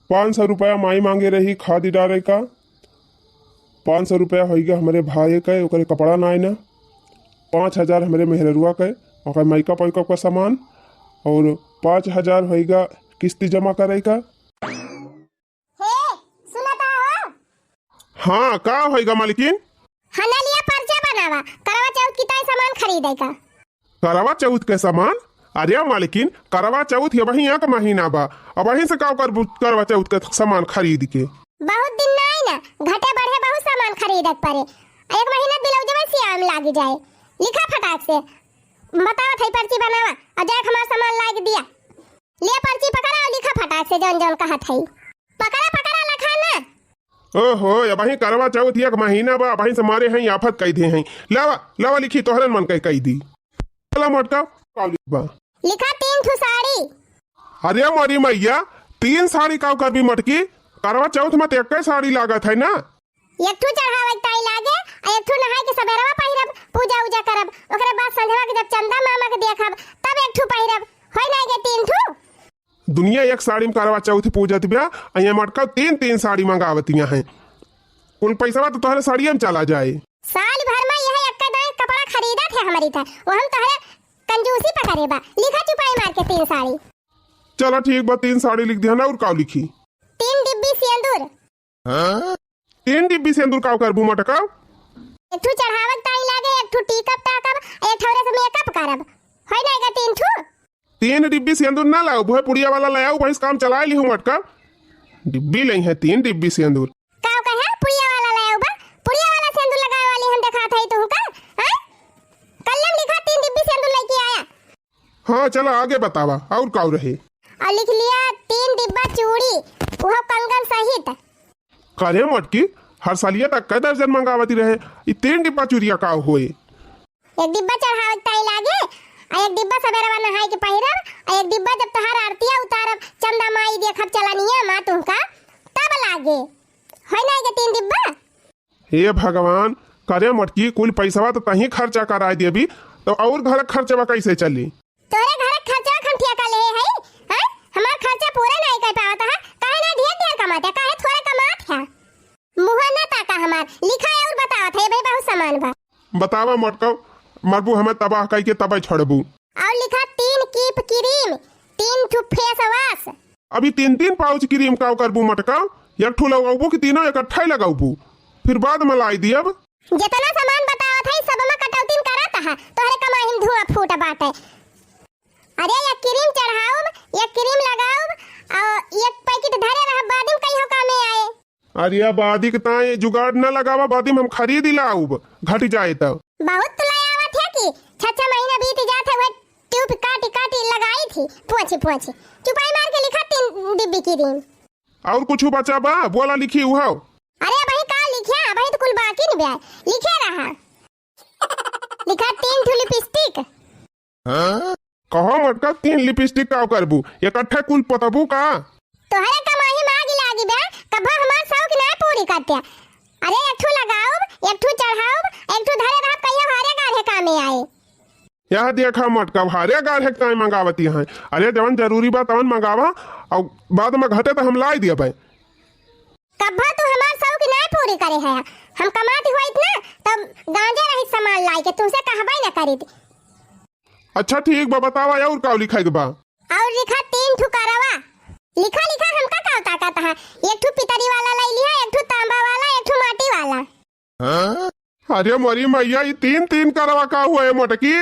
500 रुपया माई मांगे रही खादी डारे का। 500 रुपया हो गया हमारे भाई के, ओकरे कपड़ा नाय ना। 5,000 हमारे मेहरुआ के, ओकर मेकअप वेकअप का सामान, और 5,000 होगा किस्ती जमा करे का। हाँ का होगा मालिकिन? हना लिया पर्चा बनावा, करवा चौथ की ताई सामान खरीदे का। करवा चौथ के सामान? अरे मालिकिन, करवा चौथ ये वही एक महीना बा, अब वहीं से का करवा चौथ के सामान खरीद के। बहुत दिन नहीं ना, घटे बढ़े बहुत सामान खरीदे पड़े। एक महीना ब्लाउज में सियाम लाग जाए। लिखा फटाक से, बतावा थई पर्ची बनावा, और देख हमार सामान लाग दिया। ले पर्ची पकड़ा और लिखा फटाक से जौन जौन कहा थई। पकड़ा पकड़ा लिखा ना। ओहो, ये वही करवा चौथ एक महीना बा, वहीं से मारे हैं आफत कह दे हैं। लावा लावा लिखी तोहरन मन कह दी। चला मोटका बा लिखा 3 ठो साड़ी। अरे मोरी मैया, 3 साड़ी का कर भी मटकी? करवा चौथ में तो एक साड़ी लागत है ना। एक ठो चढ़ावे ताई लागे, आ एक ठो नहाय के सबेरवा पहिरब, पूजा उजा करब, ओकरे बाद संध्यावा के जब चंदा मामा के देखब तब एक ठो पहिरब। होय ना गे 3 ठो? दुनिया एक साड़ी में करवा चौथ पूजत बिया, अइया मटका 3 साड़ी मंगावतिया हैं। कुल पैसा तो तोहरे साड़िया में चला जाए। साल भर में यह एक दाई कपड़ा खरीदा थे हमारी था, वो हम तोहरे कंजूसी पकड़े बा। लिखा चुपाई मार के 3 साड़ी। चलो ठीक बा, 3 साड़ी लिख दिया ना। और का लिखी? 3 डिब्बी सिंदूर। 3 डिब्बी सिंदूर का करबू मटका? एक ठो चढ़ावक ताई लागे, एक ठो टीकप टाकब, एक ठो से मेकअप करब। होय ना गे 3 ठो? 3 डिब्बी सिंदूर ना लाओ, भोय पुड़िया वाला ले आओ, बस काम चला ली हूं मटका। डिब्बी नहीं है 3 डिब्बी सिंदूर। का कहे पुड़िया वाला ले आओ बा? पुड़िया वाला सिंदूर लगावे वाली हम देखा थई तू का? हैं? कलम लिखा 3 डिब्बी सिंदूर लेके आया। हाँ चलो आगे बतावा, और का रहे? और लिख लिया 3 डिब्बा चूड़ी, वो कंगन सहित। करे मटकी, हर सालिया तक कै दर्जन मंगावती रहे, ये 3 डिब्बा चूड़िया का होए? एक डिब्बा चढ़ावक ताई लागे, आ एक डिब्बा सबेरवा नहाय के पहिरब, आ एक डिब्बा जब तहार आरतिया उतारब, चंदा माई देखब चलनिया मा तुमका तब लागे। होय ना गे 3 डिब्बा? हे भगवान, करे मटकी, कुल पैसा तो तही खर्चा करा देबी, तो और घर खर्चवा कैसे चली? तोरे घर खर्चा खंठिया का ले है? हैं? हमार खर्चा पूरा नहीं कर पावत है, काहे ना ढेर ढेर कमाते, काहे थोड़ा कमात है? मुंह ना ताका हमार, लिखा है और बतावत है भाई बहुत सामान बा। बतावा मटका, मरबू हमें तबाह कई के तबे छोड़बू। और लिखा 3 कीप क्रीम, 3 ठो फेस वॉश। अभी 3 पाउच क्रीम का करबू मटका? एक ठू लगाबू कि तीनों इकट्ठा ही लगाबू? फिर बाद में लाई दियब। जितना सामान बतावत है सब में कटौती करत है, तोहरे कमाई धुआं फूट बाटे। अरे एक क्रीम चढ़ाऊब, एक क्रीम लगाऊब, और एक पैकेट धरे रह, बाद में कहीं कामे आए। अरे बादी के ताए जुगाड़ न लगावा, बादी में हम खरीद ही लाऊब, घट जाए तब। बहुत तुलायावत है कि 6 महीना बीत जाते, वो ट्यूब काटी काटी लगाई थी, पोंछी पोंछी चुपाई मार के लिखा 3 डिब्बी क्रीम। और कुछ बचा बा? बोला लिखी हुआ। अरे भाई का लिखा? भाई तो कुल बाकी नहीं बा, लिखे रहा। लिखा 3 ठो लिपस्टिक। कहो मटका 3 लिपस्टिक का करबू? इकट्ठा कुल पतबू का? तोहरे कमाई मागी लागी बे, कब हमार शौक ना पूरी करते। अरे एक ठो लगाऊब, एक ठो चढ़ाऊब, एक ठो धरे रह, कहियो हारे गाढ़े कामे आए। यह देखा मटका, हारे गाढ़े ताई मंगावती हैं। अरे जवन जरूरी बा तवन मंगावा, और बाद में घटे तो हम लाई दिया भाई। कब्बा तू हमार शौक ना पूरी करे है, हम कमाती होइत ना तब गांजे रही सामान लाई के तुमसे कहबाई ना करी। अच्छा ठीक बा, बतावा और का लिखाई बा? और लिखा 3 ठो करवा। लिखा लिखा हमका का ताकत है, एक ठो पितरी वाला लाई लिया, एक ठो तांबा वाला, एक ठो माटी वाला। अरे मोरी मैया, ये 3 करवा का हुआ है मटकी?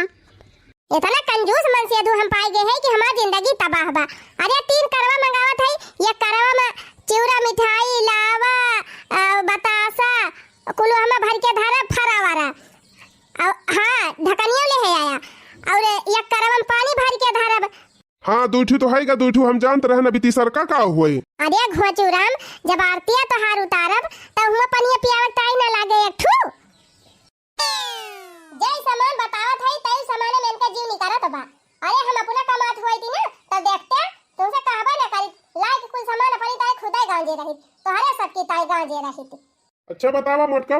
इतना कंजूस मन से हम पाए गए हैं कि हमारी जिंदगी तबाह बा। अरे 3 करवा मंगावत है, ये करवा में चिवड़ा मिठाई लावा बतासा कुल हमें भर के धरा फरावारा, हाँ ढकनियों ले है आया, और एक करवा में पानी भर के धरब। हाँ 2 तो है का, 2 हम जानते रहे, अभी तीसर का हुए? अरे घोचुराम, जब आरतिया तोहार उतारब तब हुआ पनिया पियावत ताई ना लागे एक ठू। जय सामान बतावत है तई सामान में इनका जीव निकारत बा। अरे हम अपना कमात होई थी ना, तब देखते तुमसे कहबा ना करी, लाइक कुल सामान अपनी ताई खुदाई गांजे रही, तोहरे सबकी ताई गांजे रही थी। अच्छा बतावा मटका,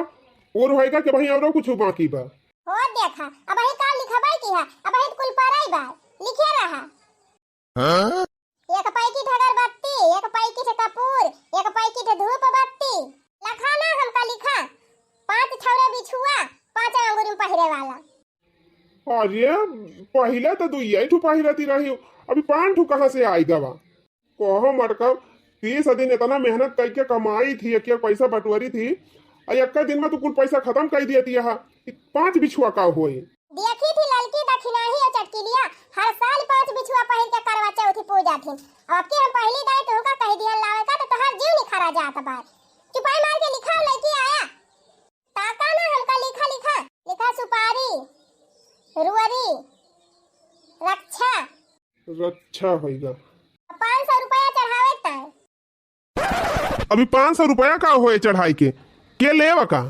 और होएगा कि भाई और कुछ बाकी बा? हो देखा, अब ही का लिखबाई की है, अब ही कुल पराई बा, लिखे रहा। एक पैकेट अगरबत्ती, एक पैकेट कपूर, अरे पहले तो दू यही ठू पहिरती रही, अभी 5 ठू कहाँ से आई गवा। कहो मटका 30 दिन इतना मेहनत करके कमाई थी, एक पैसा बटोरी थी, और एक दिन में तो कुल पैसा खत्म कर दिया थी। 5 बिछुआ का हुई। देखी थी ललकी दक्षिणाही और चटकिलिया हर साल 5 बिछुआ पहिर के करवा चौथी पूजा थी। अब के हम पहली दाई तो का कह दिया लावे का तो हर जीव निखरा जात बार। चुपाई मार के लिखा लड़की आया ताका ना हमका लिखा सुपारी रुअरी रक्षा होगा। 500 रुपया चढ़ावे तय। अभी 500 रुपया का होए चढ़ाई के लेवा का?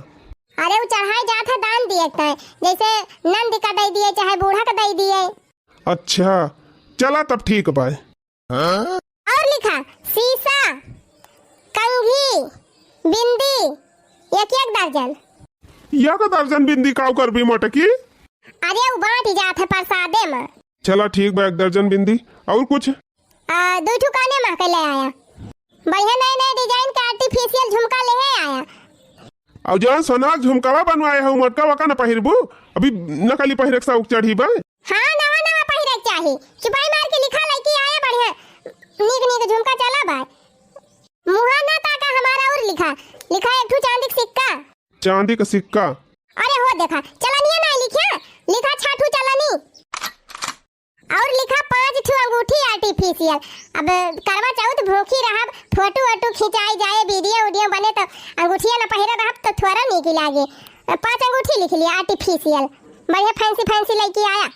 अरे वो चढ़ाई जात है दान दिए तय, जैसे नंद का दे दिए चाहे बूढ़ा का दे दिए। अच्छा चला तब ठीक बाय। और लिखा सीसा कंघी बिंदी एक दर्जन। या का दर्जन बिंदी काव कर भी मटकी? अरे वो बांट जात है प्रसादे में। चला ठीक बा, 1 दर्जन बिंदी। और कुछ? 2 ठुकाने में के ले आया, बढ़िया नए डिजाइन का आर्टिफिशियल झुमका ले आया। और जौन सोनाक झुमकावा बनवाए हो मटका वका न पहिरबू, अभी नकली पहिरे के साउक चढ़ी बा। हां नवा पहिरे चाहिए। चुपाई मार के लिखा लड़की आया बढ़िया नीक झुमका चला भाई। मुहा ना ताका हमारा और लिखा एक ठू चांदी का सिक्का। चांदी का सिक्का? अरे हो देखा चलनिया ना लिखा 6 ठू चलनी और लिखा 5 ठू अंगूठी आर्टिफिशियल। अब करवा चौथ भूखी रहब, फोटो खिंचाई जाए, वीडियो बने तो अंगूठिया न पहिरे रहब तो थोड़ा नीक लागे। 5 अंगूठी लिख लिया आर्टिफिशियल, बढ़िया फैंसी लड़की आया।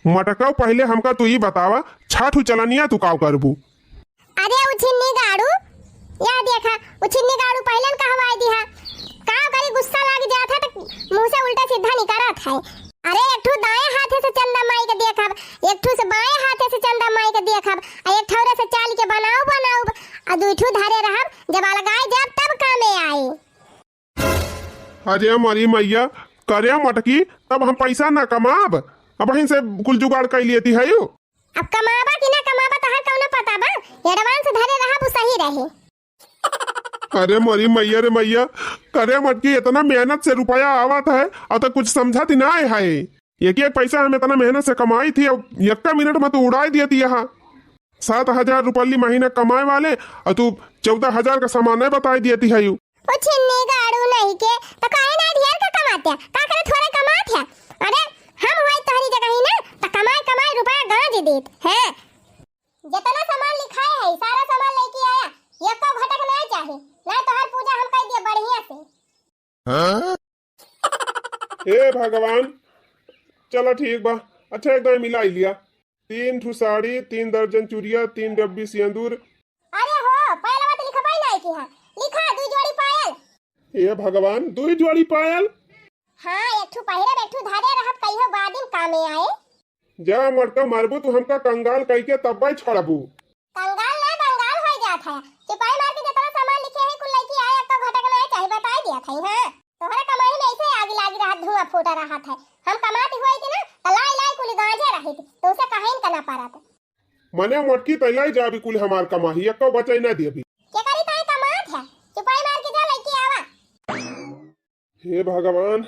मटका पहले हमका तू ही बतावा 6 ठू चलनिया तू काव करबू? अरे उछिन्नी गाड़ू या देखा उछिन्नी गाड़ू पहले न कहवाई दिया का करी गुस्सा लग जात है तो मुंह से उल्टा सीधा निकलत है। अरे एक ठू दाएं हाथे से चंदा माई के देखब, एक ठू से बाएं हाथे से चंदा माई के देखब, और एक ठौरे से चाल के बनाऊ और 2 ठू धरे रहब, जब लगाए जब तब कामे आई। अरे मरी मैया करे मटकी, तब हम पैसा ना कमाब, अब वहीं से कुल जुगाड़ कर लिए थी है यू। अब कमाबा कि ना कमाबा तहर कौनो पता बा, एडवांस धरे रहब सही रहे। अरे मरी मैया रे मैया, करे मटकी इतना मेहनत से रुपया आवत है और तो कुछ समझा थी ना है। एक पैसा हम इतना मेहनत से कमाई थी और 1 मिनट में तो उड़ाई दिया थी। यहाँ 7,000 रुपये महीना कमाए वाले और तू 14,000 का सामान बताई दिया थी है यू। छिन्नी गाड़ू नहीं के तो काहे ना ढेर का कमाते का करे थोड़े कमात है। अरे हम होई तोहरी जगह ही ना तो कमाए रुपया गांज देत है। जितना सामान लिखाए है सारा सामान लेके आया, एक को घटक नहीं चाहिए ना तो हर पूजा हम कर दिए बढ़िया से। हे भगवान चलो ठीक बा। अच्छा एकदम मिला लिया 3 ठू साड़ी, 3 दर्जन चूड़िया, 3 डब्बी सिंदूर। अरे हो पहले बात लिखवाई नहीं की है, लिखा 2 जोड़ी पायल। हे भगवान 2 जोड़ी पायल? हां एक ठू पहिरे एक ठू धारे रहत कहियो बादिन कामे आए। जा मटका मारबू तू हमका कंगाल कह के तब भाई छोड़बू। कंगाल ना बंगाल हो जात है। सिपाही मार के जितना सामान लिखे है कुल लड़की आया तो घटक नहीं चाहिए बताई दिया था। हां तोहरा कमाई में ऐसे आग लागी रहा, धुआं फूटा रहा था। हम कमाती हुई थी ना तो लाई कुल गांजे रही थी तो उसे कहीं करना पड़ा था। मने मटकी तैलाई जाबी कुल हमार कमाही एको बचै ना देबी। के करी ताई कमात है, सिपाही मार के जा लड़की आवा। हे भगवान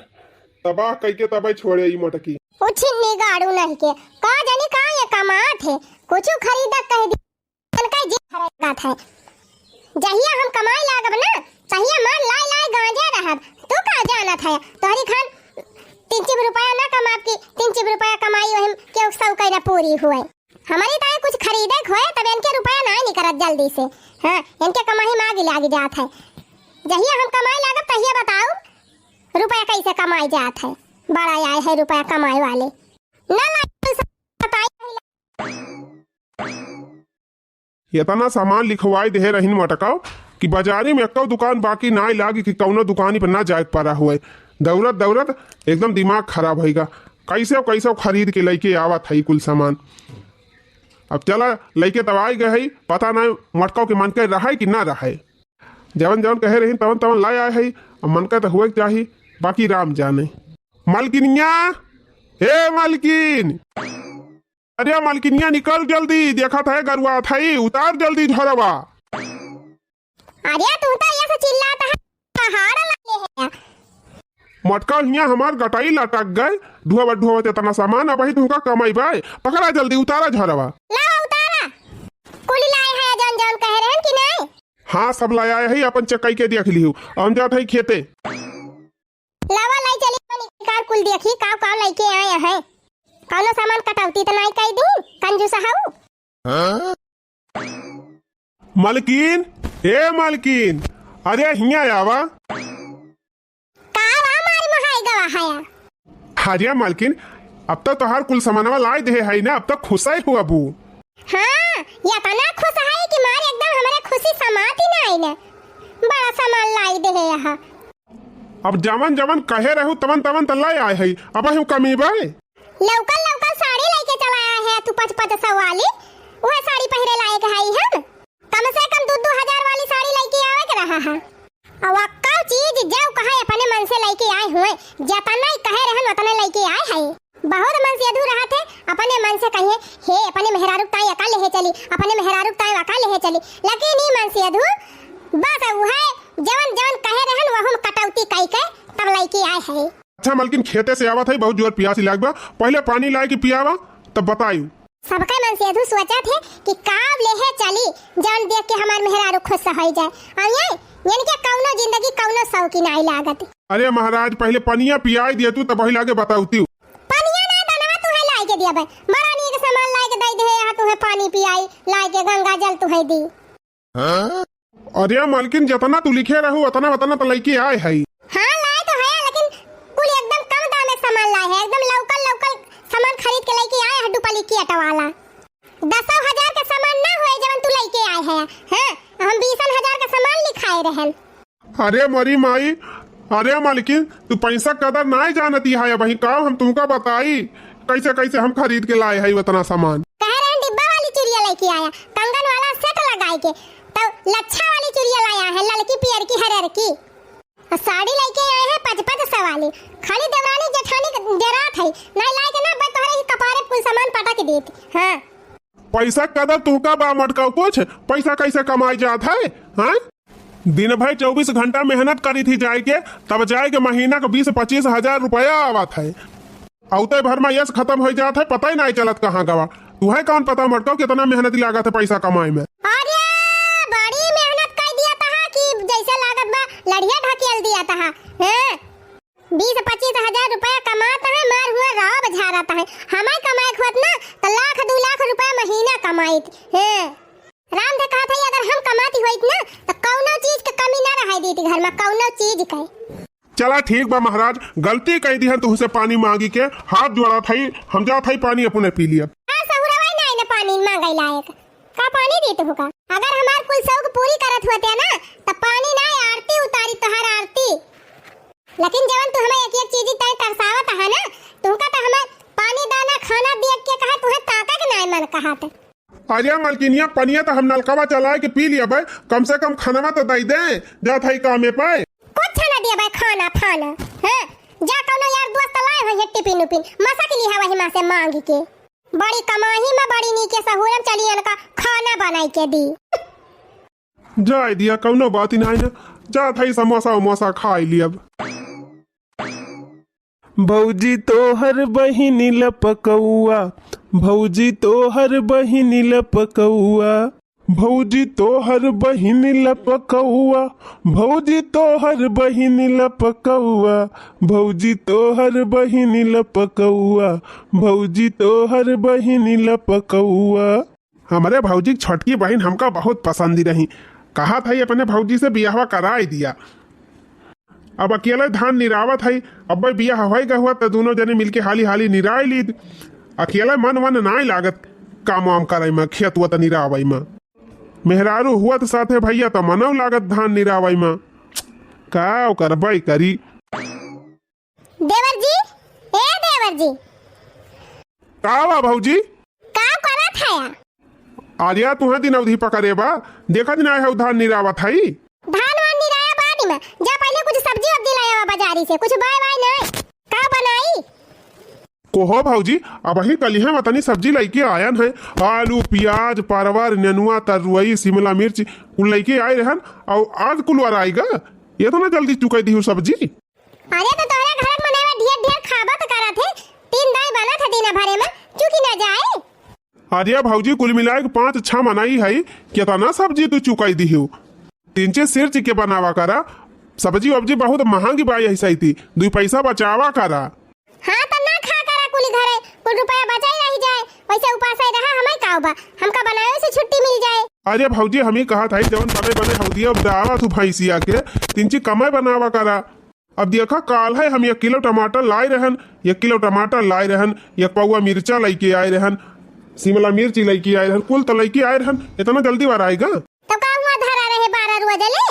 तबाह कह के तब छोड़े ई मटकी। उछिन्नी गाड़ू नहीं के का जानी का ये कमात है, कुछ खरीदा कह दी का जी खरीदा था। जहिया हम कमाई लागब ना तहिया मार लाई गांजे रहब। तू का जाना था तोहरी खान 3 रुपया ना कमाब की 3 रुपया कमाई हम के सब कइना पूरी हुए। हमारी ताई कुछ खरीदे खोए तब इनके रुपया ना निकलत जल्दी से। हां इनके कमाई मांग लाग जात है। जहिया हम कमाई लागब तहिया बताओ रुपया कैसे कमाई जात है। बड़ा आए है रुपया कमाए वाले ना इतना सामान लिखवाई दे रहीन मटकाओ कि बाजारी में एको दुकान बाकी ना लागी कि कौनो दुकानी पर ना जाए पारा हुए। दौड़त एकदम दिमाग खराब होगा। कैसे खरीद के लेके आवा था कुल सामान। अब चला लेके तवाई गए पता ना मटकाओ के मन के रहा कि ना रहा। जवन कहे रही तवन लाए आए है मन का तो हुए चाहिए, बाकी राम जाने। मालकिनिया हे मालकिन, अरे मालकिनिया निकल जल्दी, देखा था गरुआ था उतार जल्दी झरवा। अरे तू तो ऐसे चिल्लाता है पहाड़ लगे है। मटका हियाँ हमार गटाई लटक गए धुआवत इतना सामान अब तुमका कमाई भाई पकड़ा जल्दी उतारा झरवा। लाओ उतारा कुली लाए है जौन जौन कह रहे हैं कि नहीं। हाँ सब लाया है अपन चक्कई के देख लियो हम जात है खेते। लावा लाई चली कार कुल देखी का लेके आए हैं कौनो सामान कटौती तो नहीं कह दी कंजूस हाउ। मालकिन ए मालकिन अरे हिया आवा कावा मारी महाई गवा है। हारिया मालकिन अब तक तोहार कुल सामानवा लाई दे है ना अब तक खुशाई हुआ बू। हाँ या तना खुश है कि मारे एकदम हमारे खुशी समाती नहीं ने बड़ा सामान लाई दे है यहाँ। अब जमन जमन कहे रहू तमन तमन त लाई आए है अब हम कमी बाय लौकल लौकल साड़ी लेके चलाया है तू 500 वाली वह साड़ी पहरे लायक है हम कम से कम 2-2 हजार वाली साड़ी लेके आवे के रहा है। और अक्का चीज जो कहे अपने मन से लेके आए हुए जतना ही कहे रहन उतना लेके आए है। बहुत मन से अधूर रहा थे अपने मन से कहिए हे अपने मेहरारू ताई अका ले चली अपने मेहरारू ताई अका ले चली लेकिन ही मन से अधूर बस वो है जवन जवन कहे रहन वो हम कटौती कई के तब लेके आए है। अच्छा मालकिन खेते से आवा था बहुत जोर प्यासी लागबा पहले पानी लाए के पियावा तब बतायू। सबका मन से अधू सोचा थे कि काब ले है चली जान देख के हमार मेहरारू खुश हो जाए और यानी कि कौनो जिंदगी कौनो शौकी नहीं लागत। अरे महाराज पहले पनिया पियाई दिए तू तब वही लागे बताऊती पनिया ना दनवा तू है लाई के दिया बे बड़ा नी के सामान लाई के दई दे यहाँ तू है पानी पियाई लाई के गंगा जल तू है दी। अरे मालकिन जितना तू लिखे रहू उतना उतना तो लेके आए है। हाँ लाए तो है लेकिन कुल एकदम कम दाम में सामान लाए है एकदम लोकल लोकल सामान खरीद के लेके आए है डुपली की अटवाला 10,000 का सामान ना होए जवन तू लेके आए है हैं हम 20,000 का सामान लिखाए रहन। अरे मरी माई अरे मालकिन तू पैसा कदर नहीं जानती है वही काम हम तुमका बताई कैसे कैसे हम खरीद के लाए है उतना सामान। कह रहे हैं डिब्बा वाली चूड़िया लेके आया कंगन वाला सेट लगाए के तो लच्छा वाली चूड़िया लाया है लड़की पियर की हरर की साड़ी लेके आए हैं 500 वाली खाली देवरानी जेठानी जरात है नहीं लाए के ना बतोरे ही कपारे कुल सामान पटा के देती। हाँ पैसा कदर तुमका बा मटका कुछ पैसा कैसे कमाई जात है हाँ दिन भर 24 घंटा मेहनत करी थी जाए के तब जाए के महीना का 20-25 हजार रुपया आवत है औते भर में यश खत्म हो जाता है पता ही नहीं चलत कहाँ गवा तू है कौन पता मटका कितना मेहनत लागत है पैसा कमाई में। अरे बड़ी मेहनत कर दिया था कि जैसे लागत बा लड़िया ढकेल दिया था हैं 20-25 हजार रुपया कमाता है मार हुआ राव झाड़ता है हमारे कमाए खुद ना तो 1-2 लाख रुपया महीना कमाई हैं। राम ने कहा था अगर हम कमाती होइत ना तो कौनो चीज की कमी ना रह देती घर में कौनो चीज के। चला ठीक बा महाराज गलती कह दी है तुमसे पानी मांगी के हाथ जोड़ा था हम जा था पानी अपने पी लिया। नहीं ना पानी मांगे लायक का पानी देते होगा अगर हमार कुल शौक पूरी करत होते ना तो पानी ना आरती उतारी तोहर आरती लेकिन जवन तू हमें एक चीज तय तरसावत है ना तुमका तो हमें पानी दाना खाना देख के कहा तुहे ताका के नहीं मन कहा था। अरे मालकिनिया पनिया तो हम नलकवा चलाए के पी लिया भाई कम से कम खाना तो दे दे जा था काम पाए कुछ ना दिया भाई खाना खाना हैं जा कौनो यार दोस्त लाए हो ये टिफिन उपिन मसा के लिया वही मां से मांग के बड़ी कमाही में बड़ी नीचे सहूरम चली इनका खाना बनाई के दी जाए दिया कौनो बात ही नहीं ना जा था समोसा उमोसा खा लिया। भौजी तोहर बहिनी लपकौआ भौजी तोहर बहिनी लपकौआ भौजी तोहर बहिनी लपकौआ भौजी तोहर बहिनी लपकौआ भौजी तोहर बहिनी लपकौआ भौजी तोहर बहिनी लपकौआ। हमारे भौजी की छोटकी बहन हमका बहुत पसंद रही कहा था अपने भौजी से बियाह कराई दिया अब अकेले धान निरावत है अब भाई बियाह होएगा हुआ तो दोनों जने मिलके हाली हाली निराई ली अकेला मन वन नहीं लागत काम वाम करे में खेत हुआ तो निरावई में मेहरारू हुआ तो साथे भैया तो मनव लागत धान निरावई में का करबई करी। देवर जी ए देवर जी का बा भौजी का करत है आलिया तुहे दिन अवधि पकड़े बा देखा दिन आए धान निरावत है धान वान निराया बाद में जा पहले कुछ सब्जी वब्जी लाया बाजारी से कुछ बाय बाय नहीं का बनाई कोहो भौजी अब ही कलिया में तनी सब्जी लेके आयन है आलू प्याज परवर नेनुआ तरुई शिमला मिर्च कुल लेके आए रहन और आज कुल आएगा ये तो ना जल्दी चुकाई दी सब्जी। अरे तो तोहरा बना था दिन भरे में चुकी ना जाए। अरे भौजी कुल मिला के 5-6 मनाई है कितना सब्जी तू चुकाई दी हो। 3 सिर के बनावा करा सब्जी वब्जी बहुत महंगी बाई ऐसा थी 2 पैसा बचावा करा। हाँ तो ना खा करा कुल घरे कुल रुपया बचाई रही जाए वैसे उपास ही रहा हमें का बा हमका बनाए से छुट्टी मिल जाए। अरे भौजी हम ही कहा था जवन बने बने हौदिया दावा तू भैंसिया के 3 कमाई बनावा करा। अब देखा काल है हम 1 किलो टमाटर लाए रहन 1 किलो टमाटर लाए रहन 1 पौवा मिर्चा लेके आए रहन शिमला मिर्ची लेके आए रहन कुल तो लेके आए रहन इतना जल्दी बार आएगा। तो का हुआ धरा रहे 12 रोज ले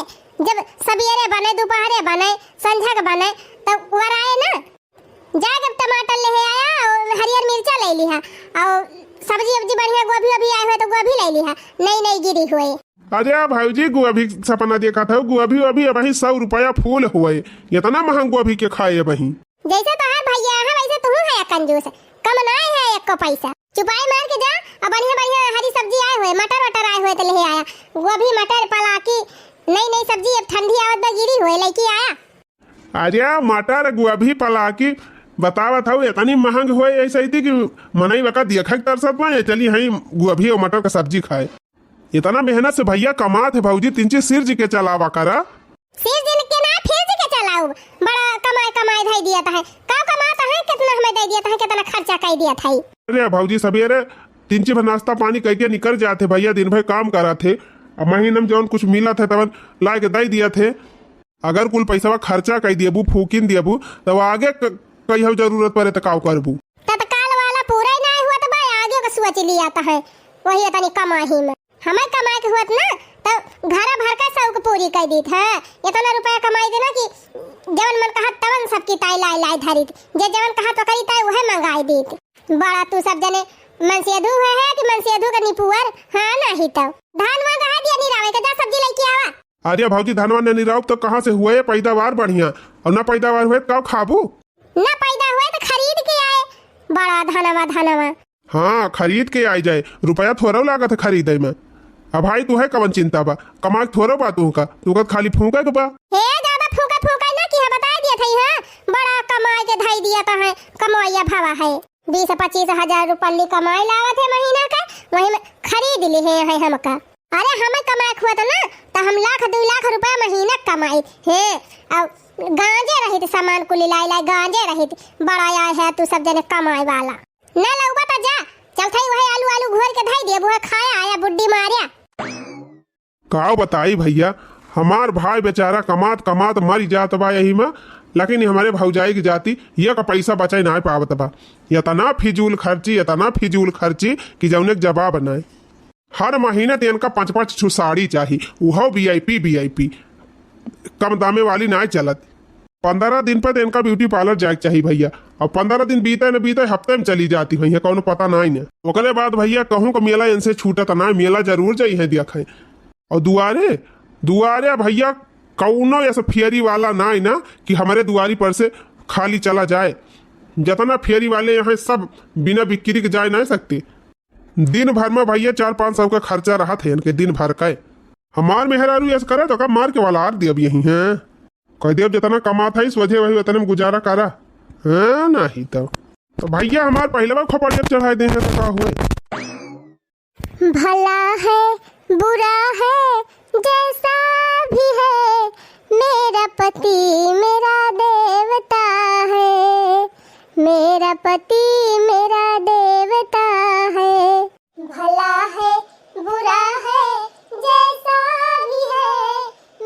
जब सवेरे बने दोपहरे बने संझा के बने तब वर आए ना जाए जब टमाटर ले आया और हरियर मिर्चा ले लिया और सब्जी वब्जी बढ़िया गोभी अभी आए हुए तो गोभी ले लिया नहीं गिरी हुए। अरे भाईजी गोभी सपना देखा था गोभी अभी वही 100 रुपया फूल हुए इतना महंगा गोभी के खाए वही। जैसे तो है भैया है वैसे तुम है कंजूस कम ना है 1 पैसा चुपाई मार के जा और बढ़िया बढ़िया हरी सब्जी आए हुए मटर वटर आए हुए तो ले आया गोभी मटर पलाकी नई सब्जी अब ठंडी आवत बा गिरी हुए लेके आया। अरे मटर गोभी पलाकी बतावा था इतनी महंग हुए ऐसा ही थी कि मनई वका देखा तरसत में चली हई गोभी और मटर का सब्जी खाए इतना मेहनत से भैया कमात है भौजी 3 सिर के चलावा करा सिर दिन के ना फिर के चलाऊ बड़ा कमाई धाई दिया था का कमाता है कितना हमें दे दिया था कितना खर्चा कर दिया था। अरे भौजी सवेरे 3 नाश्ता पानी करके निकल जाते भैया दिन भर काम करा थे अब महीने में जौन कुछ मिला था तब ला के दे दिया थे अगर कुल पैसा खर्चा कर दिएबू फूकिन दिएबू तब आगे कहीं जरूरत पड़े तो का करबू। तत्काल वाला पूरा ही नहीं हुआ तो भाई आगे का सोच लिया था है वही इतनी कमाई में हमें कमाई के हुआ ना तो घर भर का शौक पूरी कर दी था इतना रुपया कमाई देना कि जवन मन कहा तवन सबकी ताई लाई धरी जे जवन कहा तो करी ताई वह मंगाई दी बड़ा तू सब जने मनसेधु है कि मनसेधु का निपुअर हाँ नहीं तो धान वहां कहा दिया निरावे का जा सब्जी लेके आवा। अरे भौजी धनवा ने निराव तो कहाँ से हुए पैदावार बढ़िया और ना पैदावार हुए कब खाबू ना पैदा हुए तो खरीद के आए बड़ा धनवा हाँ खरीद के आई जाए रुपया थोड़ा लागत है खरीदे में। अब भाई तू है कवन चिंता बा कमा थोड़ा बा तू का खाली फूका के बा हे ज्यादा फूका ना कि बता दिया था हां बड़ा कमाई के धाई दिया था है कमाइया भावा है 20-25 हजार रुपये कमाई लागत है महीना का वही में खरीद ली है हमका। अरे हमें कमाई हुआ था ना तो हम 1-2 लाख रुपया महीना कमाई है अब गांजे रही थी सामान को लाई गांजे रही थी बड़ा आया है तू सब जने कमाई वाला ना लौबा तो जा चल थई वही आलू घोर के धाई दे वो खाया आया बुड्डी मारिया का बताई भैया हमार भाई बेचारा कमात मर जात बा यही में लेकिन हमारे भौजाई की जाति ये का पैसा बचाई ना पावत बा इतना फिजूल खर्ची कि जौने जवाब बनाए हर महीने तो इनका 5-5 छू साड़ी चाहिए वह वीआईपी कम दामे वाली ना चलत 15 दिन पर इनका ब्यूटी पार्लर जाए चाहिए भैया और 15 दिन बीते न बीते हफ्ते में चली जाती भैया कौन पता ना ही ओकरे बाद भैया कहूँ का मेला इनसे छूटत ना मेला जरूर जाई है देखे और दुआरे भैया कौनो ऐसा फेरी वाला ना ही ना कि हमारे दुआरी पर से खाली चला जाए जितना फेरी वाले यहाँ सब बिना बिक्री के जा नहीं सकते दिन भर में भैया 400-500 का खर्चा रहा था इनके दिन भर का हमार मेहरारू ऐसा करे तो का मार के वाला आर दिया यही है कह दिया जितना कमा था इस वजह वही उतने में गुजारा करा है नहीं तो भैया हमार पहले बार खोपड़िया चढ़ा दे तो का हुए भला है बुरा है जैसा भी है मेरा पति मेरा देवता है मेरा पति मेरा देवता है भला है बुरा है जैसा भी है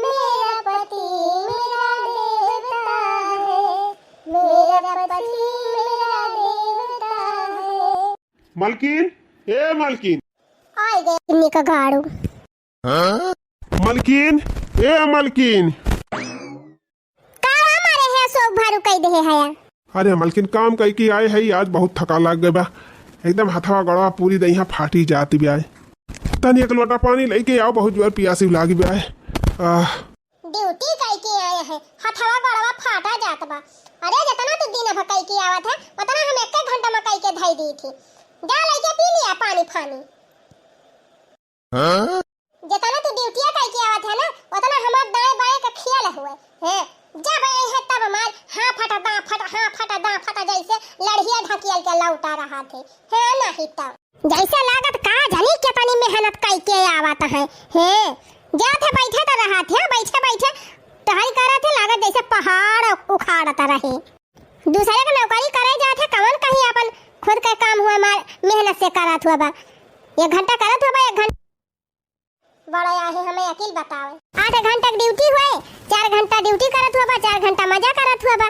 मेरा पति मेरा देवता है मेरा पति मेरा देवता है। मलकिन ए मलकिन आए गए इन्हीं का गाड़ू मलकिन ए मलकिन का हमारे है सो भारू कई दे है अरे मलकिन काम कई की आए है आज बहुत थका लग गए बा एकदम हथवा गड़वा पूरी दहिया फाटी जाती भी आए तनी 1 लोटा पानी लेके आओ बहुत जोर पियासी लागी भी आए ड्यूटी कई के आए है हथवा गड़वा फाटा जात बा अरे जितना तो दिन भर कई के आवत है उतना हम 1 घंटा में कई के धाई दी थी जा लेके पी लिया पानी फानी जितना तो ड्यूटिया कई के आवत है ना उतना हमार दाएं बाएं का ख्याल हुए है जब आई है तब मार हां फटा दा फटा जैसे लड़िया ढकियल के लौटा थे है नहीं तो जैसे लागत का जानी कितनी मेहनत करके आवत है जाते बैठे तो रहा थे बैठे बैठे टहल करत थे लागत जैसे पहाड़ उखाड़ता रहे दूसरे का नौकरी करे जाते कवन कहीं अपन खुद का काम हुआ मार मेहनत से करत हुआ बा 1 घंटा करत हुआ 1 घंटा बड़ा आहे हमें अकेल बतावे 8 घंटा ड्यूटी हुए 4 घंटा ड्यूटी करत हुआ बा 4 घंटा मजा करत हुआ बा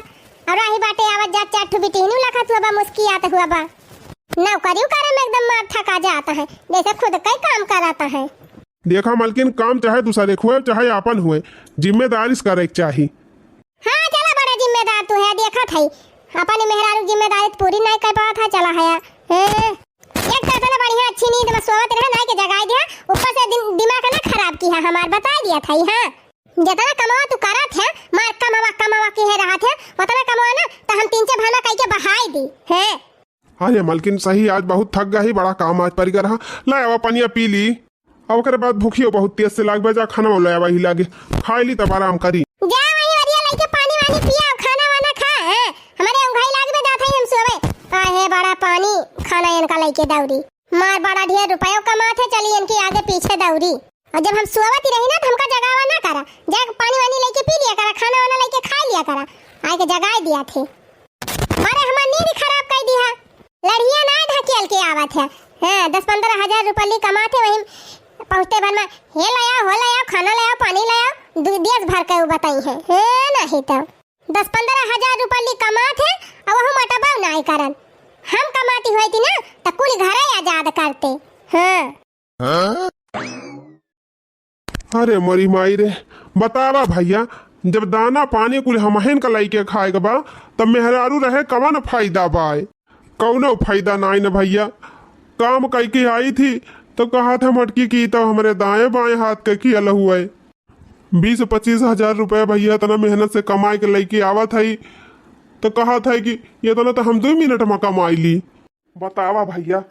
और आही बाटे आवत जा 4 ठो बिटिनू लखत हुआ बा मुस्कियात हुआ बा नौकरी करे में एकदम मार थका जाता है जैसे खुद का ही काम कराता है। देखा मालकिन काम चाहे दूसरे हुए चाहे अपन हुए जिम्मेदारी से करे चाहिए। हाँ चला बड़ा जिम्मेदार तू है देखा था अपन मेहरारू जिम्मेदारी पूरी नहीं कर पावा था चला है एक तो इतना बढ़िया अच्छी नींद में सोवत रहे नहीं के जगाई दिया ऊपर से दिमाग ना खराब किया हमार बता दिया था हां जितना कमावा तू करत है मार कमावा के है रहा थे उतना कमावा ना तो हम 3 भाना कह के बहाई दी है। अरे मालकिन सही आज बहुत थक गई बड़ा काम आज पर रहा ला आवा पानिया पी ली अब ओकरे बाद भूखियो बहुत तेज से लाग बजा खाना ले आवा ही लागे खाई ली तब आराम करी जा वही अरिया लेके पानी वानी पिया खाना वाना खा है हमारे उंघाई लाग में जाता है हम सोवे आहे बड़ा पानी खाना इनका लेके दौरी मार बड़ा ढेर रुपयों कमाते चली इनके आगे पीछे दौरी और जब हम सोवत ही रही ना तो हमका जगावा ना करा जाके पानी वानी लेके पी लिया करा खाना वाना लेके खा लिया करा आए के जगाए दिया थे मारे हमार नींद खराब कर दिया लड़िया ना धकेल के आवत है हां 10-15 हजार रुपए कमाते वही पहुंचते भर में हे लाया खाना लाया पानी लाया देश भर के बताई है नहीं तो 10-15 हजार रुपए कमाते और हम अटबाव नहीं करन हम कमाती हुई थी ना तो कुल घर आजाद करते हां। अरे मोरी माई रे बतावा भैया जब दाना पानी कुल हमहन का लाइके खाएगा बा तब मेहरारू रहे कवन फायदा बाय कौनो फायदा नहीं न भैया काम कई के आई थी तो कहा था मटकी की तो हमारे दाएं बाएं हाथ के किया हुआ 20-25 हजार रुपए भैया इतना मेहनत से कमाए के लेके आवा था तो कहा था कि ये तो हम 2 मिनट में कमाई ली बतावा भैया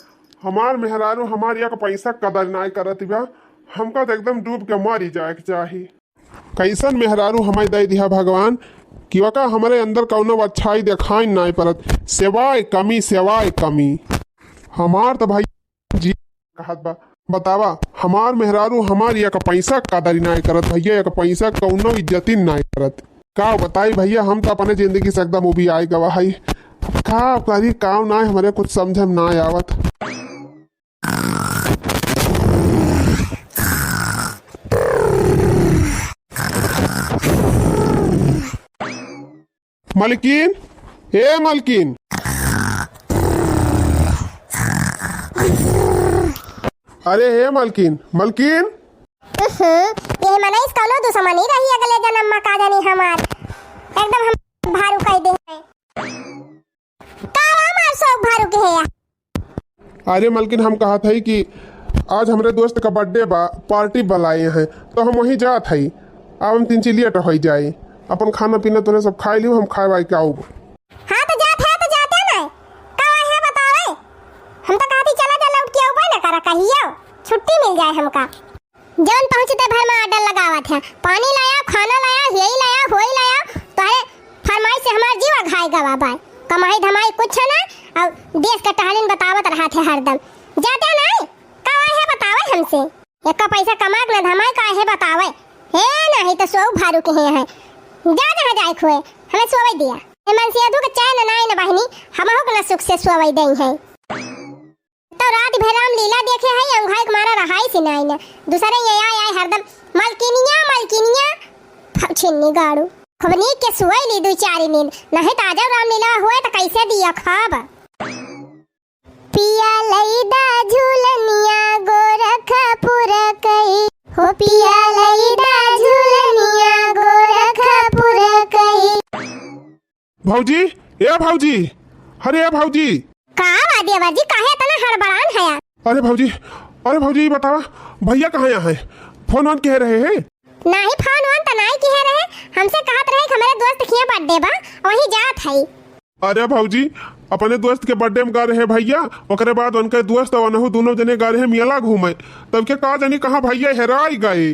हमार मेहरारू हमारे यहाँ का पैसा कदर नहीं करत बा हमका तो एकदम डूब के मारी जाए के चाहिए कैसन मेहरारू हमें दे दिया भगवान कि वका हमारे अंदर कौनो अच्छाई दिखाई नहीं पड़त सेवाए कमी हमार तो भाई जी कहत बा बतावा हमार मेहरारू हमार यहाँ का पैसा कदर नहीं करत भैया यहाँ का पैसा कौनो इज्जती नहीं करत का बताई भैया हम तो अपने जिंदगी से एकदम उभी आए गवाही का करी काम ना हमारे कुछ समझ में ना आवत। मालकिन हे मालकिन अरे हे मालकिन ये मने इस कौनो दुश्मनी रही अगले जन्म में का जानी हमार एकदम हम भारू कह दे कारा मार सब भारू के है। अरे मालकिन हम कहा था कि आज हमारे दोस्त का बर्थडे बा पार्टी बुलाए हैं तो हम वहीं जात है अब हम 3 लेट हो जाए अपन खाना पीना तोने सब खाई लियो हम खाए वाई के आऊ। हां तो जाते ना का है बतावे हम तो कहती चला जा लौट के ऊपर ना करा कहियो छुट्टी मिल जाए हमका जौन पहुंचते भर में आर्डर लगावा था पानी लाया खाना लाया यही लाया होई लाया तोरे फरमाइश से हमार जीवा घाय गवा बाय कमाई धमाई कुछ ना और देश का टहलिन बतावत रहा थे हरदम जाते नहीं का है बतावे हमसे एक पैसा कमा के धमाई का है बतावे हे नहीं तो सो भारू के है जा जहाँ जाए खोए हमें सोवे दिया मन से अधू के चैन ना न बहनी हम हो ना सुख से सोवे दई है तो रात भर राम लीला देखे है अंघाई के मारा रहाई से नहीं न दूसरे ये आए हरदम मलकिनिया छिन्नी गाड़ू खबनी के सोई ली 2-4 नींद नहीं ताजा राम लीला हुए तो कैसे दिया खाब पिया लईदा झूलनिया गोरखपुर कई हो पिया लईदा झूलनिया गोरखपुर कई। भौजी ए भौजी अरे ए भौजी का वादिया बाजी काहे तना हड़बड़ान है यार। अरे भौजी बतावा भैया कहाँ यहाँ है फोन ऑन कह रहे हैं नहीं फोन ऑन तो नहीं कह रहे हमसे कहत रहे कि हमारे दोस्त के बर्थडे बा वही जात है। अरे भौजी अपने दोस्त के बर्थडे में गा रहे भैया ओकरे बाद उनके दोस्त और अनहु दोनों जने गा रहे मेला घूमे तब के का जानी कहाँ भैया हेराई गए।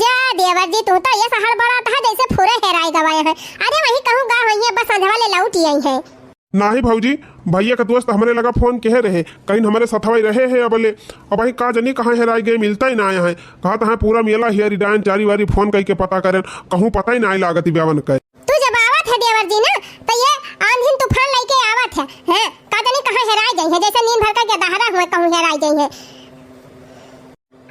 जा देवर जी तू तो ये सहड़ बड़ा था जैसे पूरे हेराई गवाए है। अरे वही कहूँ गा वही बस अंधवा ले लौट आई है। नाही भौजी, भैया का दोस्त हमारे लगा फोन कह रहे कहीं हमारे सथवाई रहे हैं अबले। अब भाई का जनी कहाँ हेराई गए, मिलता ही ना आया है। कहा था पूरा मेला हियर डायन चारी वारी फोन करके पता करें, कहूँ पता ही ना लागत ब्यावन का। तू जब आवत है देवर जी ना तो ये आंधी तूफान लेके आवत है, हैं? का जनी कहाँ हेराई गई है, जैसे नींद भर का दहरा हुआ कहूँ हेराई गई है।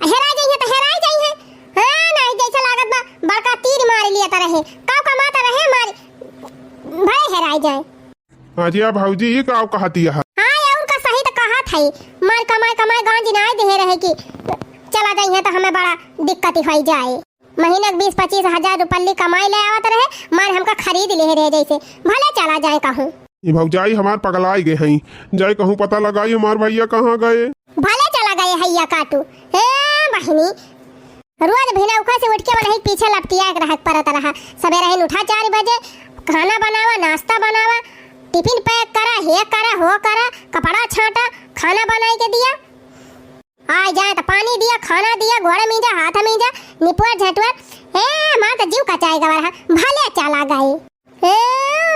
हेराई गई है तो हेराई गई है। हाँ नहीं जैसे लागत बा बड़का तीर मार लिया रहे, काव कमाता रहे मार भाई हेराई जाए। अजिया भौजी ये का कहती है। हाँ ये उनका सही तो कहा था ही, मार कमाए कमाए गांव जिनाए दे रहे कि चला गई है तो हमें बड़ा दिक्कत ही हो जाए। महीने 20-25 हजार रुपये कमाई ले आवत रहे, मार हमका खरीद ले रहे जैसे भले चला जाए कहूँ। ये भौजाई हमार पगलाई गए हैं, जाए कहूँ पता लगाई हमार भैया कहाँ गए। भले चला गए हैया काटू हे बहनी, रोज भिना उखा से उठ के वही पीछे लपटिया के रहत परत रहा। सवेरे ही उठा 4 बजे, खाना बनावा, नाश्ता बनावा, टिफिन पैक करा, हे करा हो करा, कपड़ा छाटा, खाना बनाई के दिया, आ जाए तो पानी दिया, खाना दिया, घोड़ा मीजा, हाथ मीजा, निपुआ झटुआ, हे मां तो जीव कचाए गवा रहा। भले चला गए हे,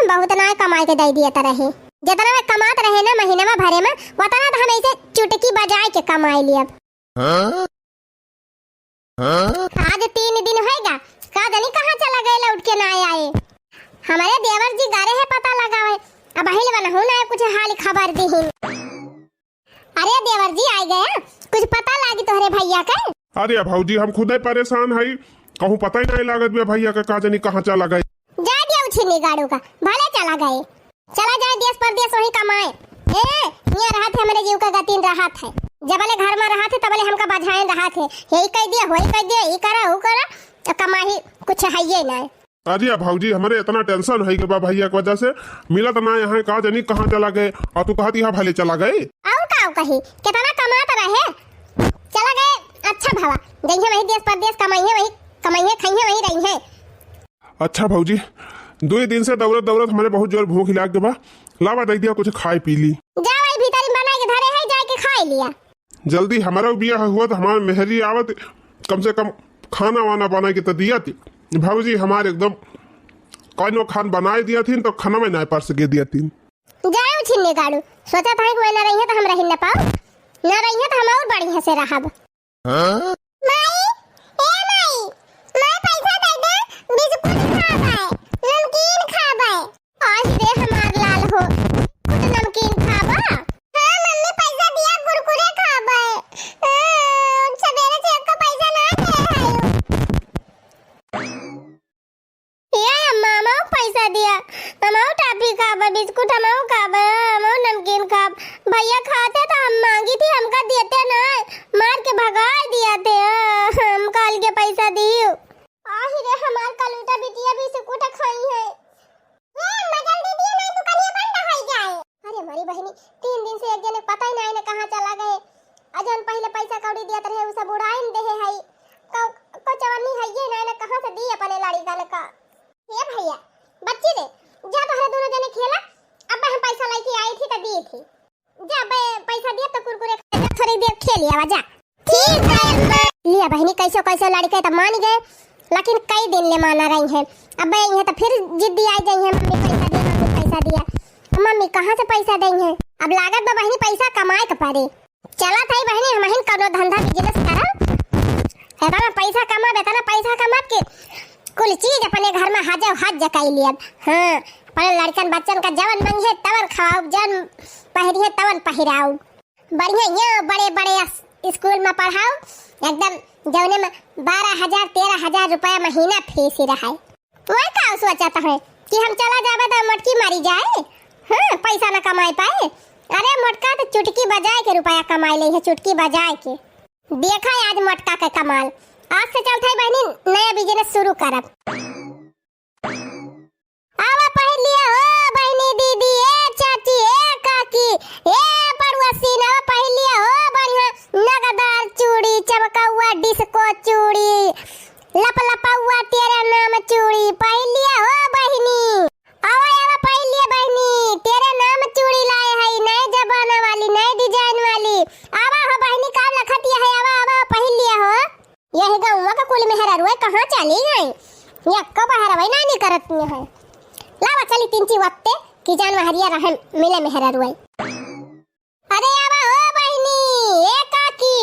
बहुत ना कमाई के दे दिया तरह। जितना में कमात रहे ना महीने में भरे में, उतना तो हम ऐसे चुटकी बजाए के कमाई लिया। आज 3 दिन होएगा, का जानी कहाँ चला गए लौट के ना आए। हमारे देवर जी गारे है पता लगावे, अब अहिले वाला हो ना कुछ हाल खबर दी। अरे देवर जी आ गया, कुछ पता लागी तोहरे भैया का? अरे भौजी हम खुद ही परेशान है, कहूँ पता ही नहीं लागत बे भैया का जानी कहाँ चला गए। जा दिया उछिनी गाड़ू का, भले चला गए, चला जाए देश परदेश वही कमाए। ए ये रहा थे हमारे जीव का गतिन रहा थे, जबले घर में रहा थे तबले हमका बधाएं रहा थे, यही कह दिया वही कह दिया, ये करा वो करा, तो कमाही कुछ है ये ना। अरे भौजी हमारे इतना टेंशन है कि भैया की वजह से मिलत ना यहाँ, का जानी कहाँ चला गए, और तू कहती है भले चला गए। और का कही कितना कमाता रहे, चला गए अच्छा भला, जइए वही देश परदेश कमाइए, वही कमाइए खाइए वही रही है। अच्छा भौजी 2 दिन से दौड़त दौड़त हमारे बहुत जोर भूख लाग के बा, लावा दे दिया कुछ खाए पी ली। जा वही भीतर बना के धरे है, जाके खा लिया। जल्दी हमारा बिया हुआ तो हमारे मेहरी आवत, कम से कम खाना वाना बना के तो दिया थी भौजी, हमारे एकदम कौनो खान बनाए दिया थी तो खाना में ना परस के दिया थी। जाए छिन्ने गाड़ू, सोचा था कि ना रही है तो हम रही न पाओ, ना रही है तो हम और बढ़िया से रहब। माई ए माई, मैं पैसा दे दे, बिस्कुट खाबे, नमकीन खाबे, आज दे हमार लाल हो कुछ नमकीन खाबा। हां मम्मी पैसा दिया, कुरकुरे खाबे, सवेरे से आपका पैसा ना दे है। मामा पैसा दिया, हम टाफी खाबे, बिस्कुट हम खाबे, हम नमकीन खाब, भैया खाते तो हम मांगी थी, हमका देते ना, मार के भगा दिया थे, हम कल के पैसा दियो। आही रे हमार कलूटा बिटिया भी बिस्कुट खाई है, ये मजल दे दिए ना दुकानिया बंद हो जाए। अरे हमारी बहनी 3 दिन से एक जने पता ही नहीं कहां चला गए, अजन पहले पैसा कौड़ी दिया रहे उ सब उड़ाइन दे है, को चवन्नी है ये ना कहां से दी अपने लाड़ी का का। ये भैया बच्ची रे, जा तोहरे दोनों जने खेला, अब हम पैसा लेके आई थी तो दी थी, जा बे पैसा दिया तो कुरकुरे खा, थोड़ी देर खेल लिया जा। ठीक है लिया बहनी, कैसे कैसे लड़के तो मान गए, लेकिन कई दिन ले माना रही है। अब ये तो फिर जिद्दी आई गई है, मम्मी पैसा दिया, मम्मी पैसा दिया, मम्मी कहाँ से पैसा देंगे, अब लागत बा बहनी पैसा कमाए के पड़े। चला था बहनी हम हिन करो धंधा बिजनेस करा, इतना पैसा कमा के कुल चीज अपने घर में हाथ जकाई लिया। हाँ पर लड़कन बच्चन का जवन मंगे तवन खाओ, जन पहरिए तवन पहिराओ, बढ़िया यहाँ बड़े बड़े स्कूल में पढ़ाओ, एकदम जौने में 12,000-13,000 रुपया महीना फीस ही रहा है। वही का सोचता है कि हम चला जावे तो मटकी मारी जाए, हाँ पैसा न कमाई पाए। अरे मोटका तो चुटकी बजाए के रुपया कमाई ले है, चुटकी बजाए के देखा है आज मोटका का कमाल। आज से चलता है बहनी नया बिजनेस शुरू करब। आवा पहन लिया हो बहनी, दीदी ए चाची ए काकी ए पड़ोसी ना पहन लिया हो बढ़िया नगदार चूड़ी, चमकौआ डिस्को चूड़ी, लपलपौआ तेरा नाम चूड़ी पहन लिया हो बहनी। आवा आवा पहन लिया बहनी, तेरे नाम चूड़ी लाए है, नए जमाना वाली, नए डिजाइन वाली। आवा हो बहनी, काम लखतिया है, आवा आवा पहन लिया हो। यही गाँव का कुल मेहरा रुए कहाँ चली गई, ये कब हरवाई नहीं करत है। लावा चली 3 वक्ते कि जान महरिया रहन मिले मेहरा रुई। अरे आवा हो बहनी, ए काकी,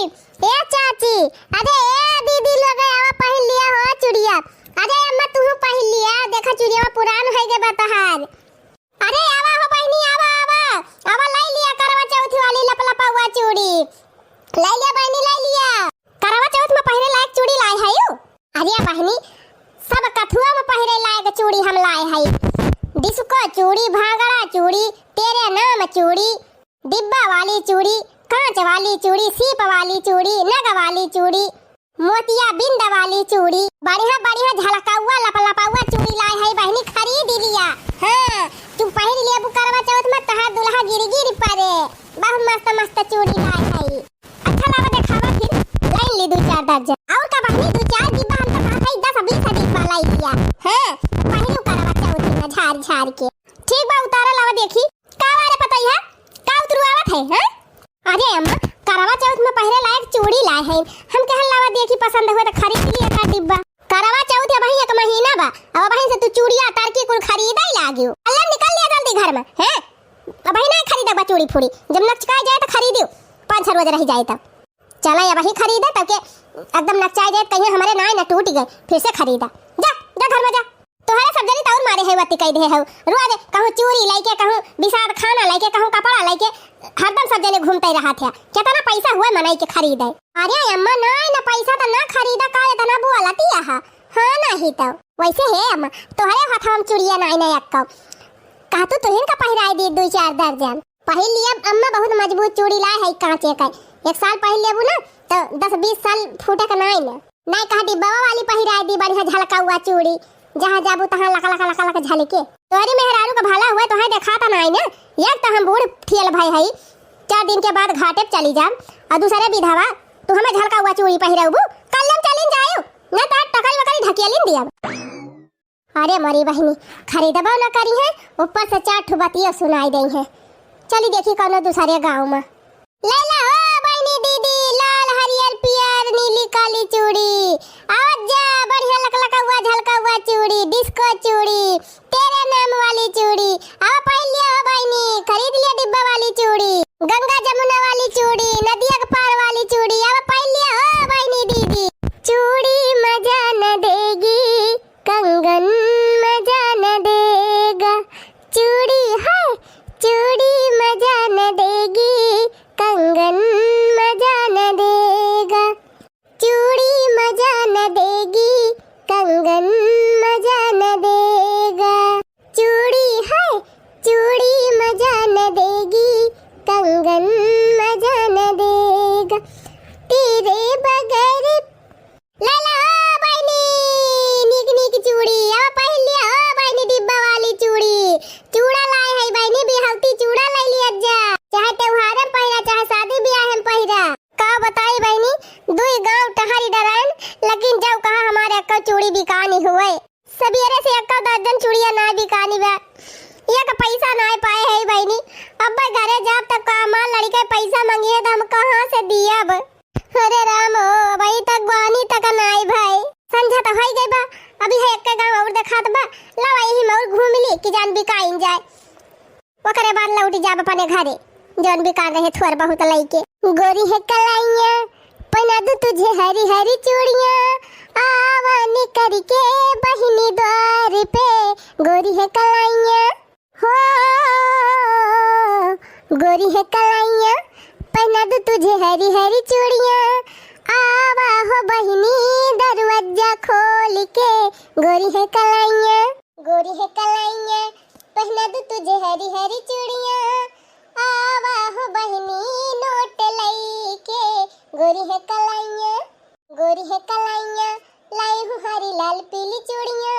ए चाची, अरे ए दीदी लोग आवा पहन लिया हो चूड़िया। अरे अम्मा तू पहन लिया, देखा चूड़िया पुरान है गे बतहार। अरे आवा हो बहनी, आवा आवा आवा लाई लिया करवा चौथ वाली लपलपा हुआ चूड़ी। लाई लिया बहनी, लाई लिया। करवा चौथ में पहने लायक चूड़ी लाए है यू। अरे बहनी सब कथुआ में पहने लायक चूड़ी हम लाए है। डिस्को चूड़ी, भांगड़ा चूड़ी, तेरे नाम चूड़ी, डिब्बा वाली चूड़ी, कांच वाली चूड़ी, सीप वाली चूड़ी, नग वाली चूड़ी, मोतिया बिंद वाली चूड़ी, बढ़िया बढ़िया झलकावा लपलपावा चूड़ी लाए है बहनी, खरीद लिया। हाँ तू पहन लिया बुकरवा चौथ में तहार दुल्हा गिरी गिरी पारे। बहुत मस्त मस्त चूड़ी लाए है। अच्छा लगा दिखावा फिर लाइन ली 2-4 दर्जन और का बहनी 2-4 डिब्बा हम तो कहा 10-20 डिब्बा लाई लिया। हाँ पहलू करवा चौथ में झाड़ झाड़ के ठीक बा उतारा लावा देखी का बारे पता है का उतरुआवत है। हैं अरे अम्मा करवा चौथ में पहले लायक चूड़ी लाए हैं हम, कहन लावा देखी पसंद हो तो खरीद लिया का डिब्बा। करवा चौथ भाई 1 महीना बा, अब भाई से तू चूड़िया तार की कुल खरीदा ही लागियो। अल्लाह निकल लिया जल्दी घर में। हैं अब भाई नहीं खरीदा बा चूड़ी फूड़ी, जब नचकाई जाए तो खरीदियो, 5-6 रोज रह जाए तब चला या वही खरीदा तब के एकदम नचाई जाए कहीं हमारे नाई न टूट गए फिर से खरीदा। जा जा घर में जा, तोहरे सब जनी तौर मारे है वती कह दे है रोज कहूं चूड़ी लाइके, कहूं बिसार खाना लाइके, कहूं कपड़ा लाइके, हरदम सब जने घूमते रहा थे। कितना पैसा हुआ मनाई के खरीदे। अरे अम्मा ना पैसा तो ना खरीदा का इतना बुआ लती है। हां नहीं तो वैसे है अम्मा तोहरे हाथ हम चूड़िया नहीं अक्का कहा तू तुहिन का पहिराई दी 2-4 दर्जन पहन लिया। अम्मा बहुत मजबूत चूड़ी लाए है कांचे का, 1 साल पहन लेबू ना तो 10-20 साल फूटे का नहीं कहा डिब्बा वाली पहिराई दी बढ़िया झलका हुआ चूड़ी, जहाँ जाबू तहाँ लक झलके। तोहरी मेहरारू का भला हुआ तो है देखाता नहीं ना। एक तो हम बूढ़ थियल भाई है 4 दिन के बाद घाटे पे चली जाम और दूसरे विधवा तू हमें झलका हुआ चूड़ी पहिराबू कल्लम चलिन जायो ना तो टकरी वकरी ढकियलिन दिया। अरे मरी बहनी खरीदबा ना करी है, ऊपर से 4 ठो बतिया सुनाई दई है। चली देखी कोनो दूसरे गांव में। लैला हो बहनी दीदी लाल हरियर पियर नीली काली चूड़ी, आजा बढ़िया लकलका हुआ झलका हुआ चूड़ी, डिस्को चूड़ी, तेरे नाम वाली चूड़ी, आ पहन लिया हो बहनी, खरीद लिया डिब्बा वाली चूड़ी, गंगा जमुना वाली चूड़ी, नदिया के पार वाली चूड़ी, आ पहन लिया हो बहनी दीदी। चूड़ी मजा न देगी कंगन मजा न देगा, चूड़ी है चूड़ी मजा न देगी कंगन मजा न देगा, चूड़ी मजा न देगी कंगन मजा न देगा, चूड़ी है चूड़ी मजा न देगी कंगन मजा न देगा, तेरे बगैर लाला बहनी निक चूड़ी आ पहन लिया हो बहनी डिब्बा वाली चूड़ी, चूड़ा लाए है बहनी बिहौती चूड़ा ले लिया जा, चाहे त्योहार में पहिरा चाहे शादी ब्याह में पहिरा। का बताई बहनी 2 गांव टहरी डरान लेकिन जब कहा हमारे अक्का चूड़ी बिकानी हुए सबेरे से 1 दर्जन चूड़िया ना बिकानी बा, एक पैसा ना पाए है बहनी। अब घरे जाब तक का मां लड़के पैसा मांगी है तो हम कहां से दियाब। अरे राम हो भाई तक बानी तक नाई भाई संझा तो होई गई बा, अभी है 1 गांव और देखात बा लावा यही में और घूम ली कि जान बिकाइन जाए, ओकरे बाद लौटी जाब अपने घरे जौन बिकार रहे थोर बहुत लइके। गोरी है कलाइया पहना दू तुझे हरी हरी चूड़िया, आवानी करके बहिनी द्वार पे, गोरी है कलाइया हो गोरी है कलाइया पहना दू तुझे हरी हरी चूड़िया, आवा हो बहिनी दरवाजा खोल के, गोरी है कलाइया पहना दू तुझे हरी हरी चूड़िया, आवा हो बहिनी नोट लई के, गोरी है कलाइया लाई हूँ हरी लाल पीली चूड़िया,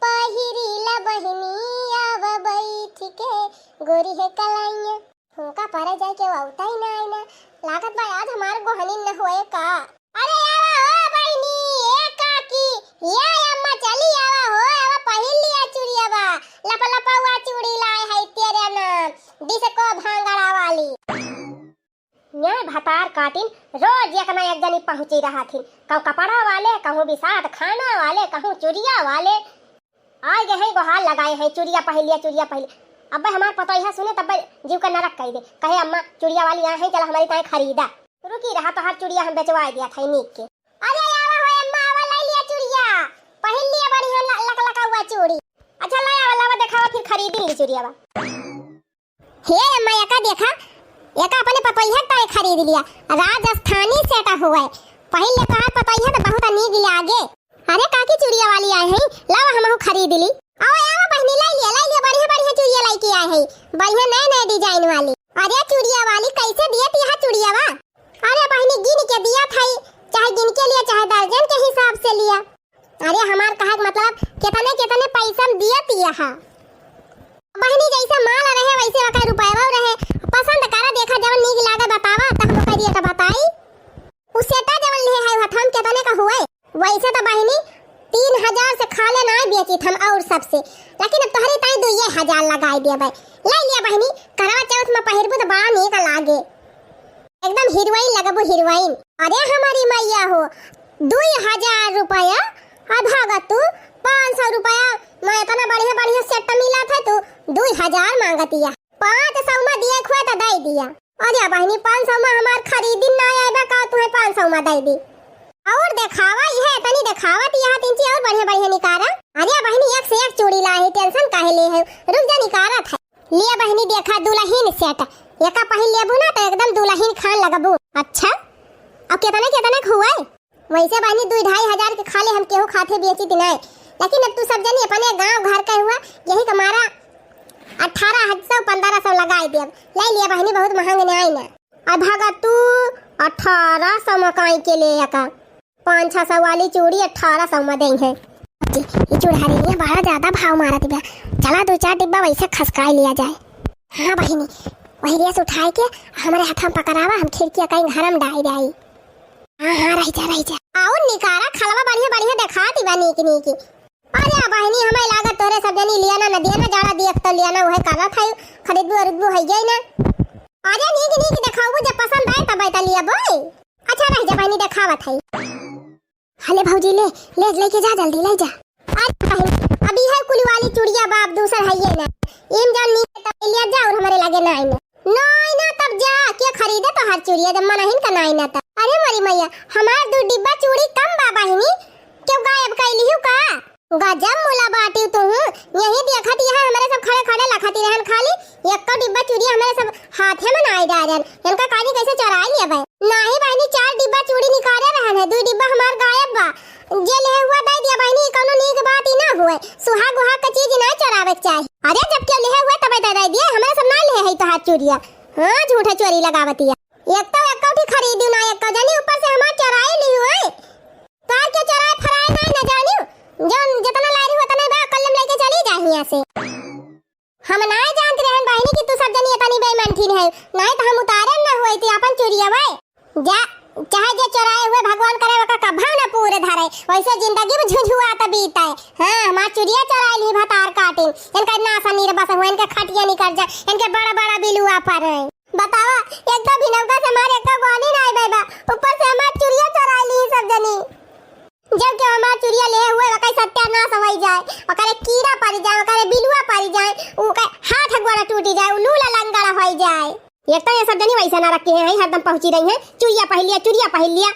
पहिरी ला बहिनी आवा बैठ के, गोरी है कलाइया। हुनका पारे जाए के औता ही ना आईना लागत बा आज हमार गोहनी न होए का। अरे आवा हो बहिनी ए काकी या अम्मा चली आवा हो आवा पहिल लिया चूड़िया बा लपलपा हुआ चूड़ी लाए है तेरे नाम डिस्को भांगड़ा वाली। न्याय भतार काटिन रोज एक ना एक जनी पहुंची रहा थी, कहूं कपड़ा वाले कहूं बिसात खाना वाले कहूं चूड़िया वाले आए गए हैं गोहाल लगाए हैं चूड़िया पहन लिया अब हमार पतोहिया सुने तब जीव का नरक कह दे, कहे अम्मा चूड़िया वाली यहाँ है, चल हमारी ताई खरीदा। रुकी रहा तो हर चूड़िया हम बेचवा दिया था नीक के। अरे आवा हो अम्मा, आवा ले लिया चूड़िया, पहन लिया बढ़िया लक हुआ चूड़ी। अच्छा ला आवा लावा दिखावा, फिर खरीद ली चूड़िया बा। हे अम्मा एका देखा, एका अपने पतोहिया ताई खरीद लिया, राजस्थानी सेट हुआ है, पहले कहा पतोहिया तो बहुत नीक लागे। अरे काकी चूड़िया वाली आए हैं, लावा हमहु खरीद ली। आओ आवा बहनी ले लिया बढ़िया बढ़िया चूड़िया लेके आए हैं, बढ़िया नए नए डिजाइन वाली। अरे चूड़िया वाली कैसे दिए तिहा चूड़िया वा? अरे बहनी गिन के दिया था, चाहे गिन के लिया चाहे दर्जन के हिसाब से लिया। अरे हमार कहा मतलब कितने कितने पैसा में दिया तिया हा बहनी, जैसा माल रहे वैसे वका रुपया रहे, पसंद करा देखा जब नीक लागे बतावा त हम कह दिया त बताई। उस सेटा जब ले है हम कितने का हुआ वैसे तो बहनी 3000 से खाले ना बेची हम और सबसे, लेकिन अब तोहरी ताई 2000 लगाई दे भाई। ले लिया बहनी, करवा चौथ में पहिरबू तो बड़ा नीक लागे, एकदम हीरोइन लगबू हीरोइन। अरे हमारी मैया हो 2000 रुपया, अब भागत तू 500 रुपया मैं इतना बढ़िया बढ़िया सेट मिला था तो 2000 मांगतिया, 500 में दिए खुआ तो दे दिया। अरे बहनी 500 में हमार खरीदी ना आएबा का तुम्हें 500 में दे दी। और दिखावा ये तनी दिखावा ती यहाँ 3 और बढ़िया बढ़िया निकारा। अरे बहनी एक से एक चूड़ी लाई, टेंशन काहे ले है, रुक जा निकारा था। लिया बहनी देखा दुल्हन सेट, एका पहन लेबू ना तो एकदम दुल्हन खान लगबू। अच्छा अब कितने कितने हुआ वैसे बहनी 2-2.5 के खाले हम केहू खाते बेची दिना, लेकिन अब तू सब जनी अपने गांव घर का हुआ यही कमारा 1800-1500 लगाई दे। ले लिया बहनी बहुत महंग नहीं आई ना, अब भागा तू 1800 मकाई के ले का 500-600 वाली चूड़ी 1800 में दें है। ये चूड़ारी है बड़ा ज्यादा भाव मारा दिया, चला 2-4 डिब्बा वैसे खसकाई लिया जाए। हाँ बहनी वही रेस उठाए के हमारे हाथ में पकड़ावा, हम खिड़की कहीं घर में डाई डाई। हाँ रह जा आओ निकारा खलवा बढ़िया बढ़िया दिखा दिबा नीक नीक। अरे बहनी हमें लागत तोरे सब जनी लिया ना दिया ना, जाड़ा देख तो लिया ना वह करा था खरीदबू अरदबू है गई ना। अरे नीक नीक दिखाऊ जब पसंद आए तब बैठा लिया बोल। अच्छा रह जा बहनी दिखावत है। हले भौजी ले लेके जा जल्दी ले जा। अभी है कुली वाली चूड़िया बाप दूसर है ये ना, इन जान नीचे तब लिया जा और हमारे लगे ना तब जा के खरीदे तो हर चूड़िया जब मन हिन का ना तब। अरे मरी मैया हमार 2 डिब्बा चूड़ी कम बाबा हिनी क्यों गायब कैली हूं का? गजब मुला बाटी तू यही देखत यहां हमारे सब खड़े खड़े लखती रहन, खाली एक डिब्बा चूड़ी हमारे सब हाथे में नाई डारन, इनका कानी कैसे चुरा लिया भाई? नहीं बहनी 4 डिब्बा चूड़ी निकाले रहन है, 2 डिब्बा हमार गायब बा, जे ले हुआ दे दिया बहनी, कोनो नीक बात ही ना हुए, सुहाग गुहाग का चीज ना चुरावे चाहिए। अरे जब के ले हुआ तब दे दिया, हमारे सब ना ले है तो हाथ चूड़िया। हां झूठा चोरी लगावतिया, एक तो खरीदू ना एक जानी ऊपर से हमार चुराई ली हुए, तार के चुराए फराए ना जानियो, जन जितना लारी होता नहीं बा कलम लेके चली जा यहां से। हम ना जानते रहन बहनी कि तू सब जनी इतनी बेईमानथीन है, नहीं तो हम उतारे ना होई थी अपन चोरिया भाई। जा चाहे जे चुराए हुए भगवान करे का कभा ना पूरे धरे, वैसे जिंदगी में झुझुआ त बीता है। हां हमार चुरिया चुराई ली भतार काटिन, इनका नासा नीर बस हुए, इनके खटिया निकल जा, इनके बड़ा बड़ा बिलुआ पर है। बतावा एक तो बिनौका से हमारे एक गोनी ना आई बा, ऊपर से हमार चुरिया चुराई ली सब जनी। जब के हमार चुरिया ले हुए वका सत्यानाश होई जाए, वका कीड़ा पड़ जाए, वका बिलुआ पड़ जाए, उका हाथ गोड़ा टूट जाए, लूला लंगड़ा होई जाए। एक तो ये सब जनी वैसे ना रखे हैं, हरदम पहुंची रही हैं, चुरिया पहन लिया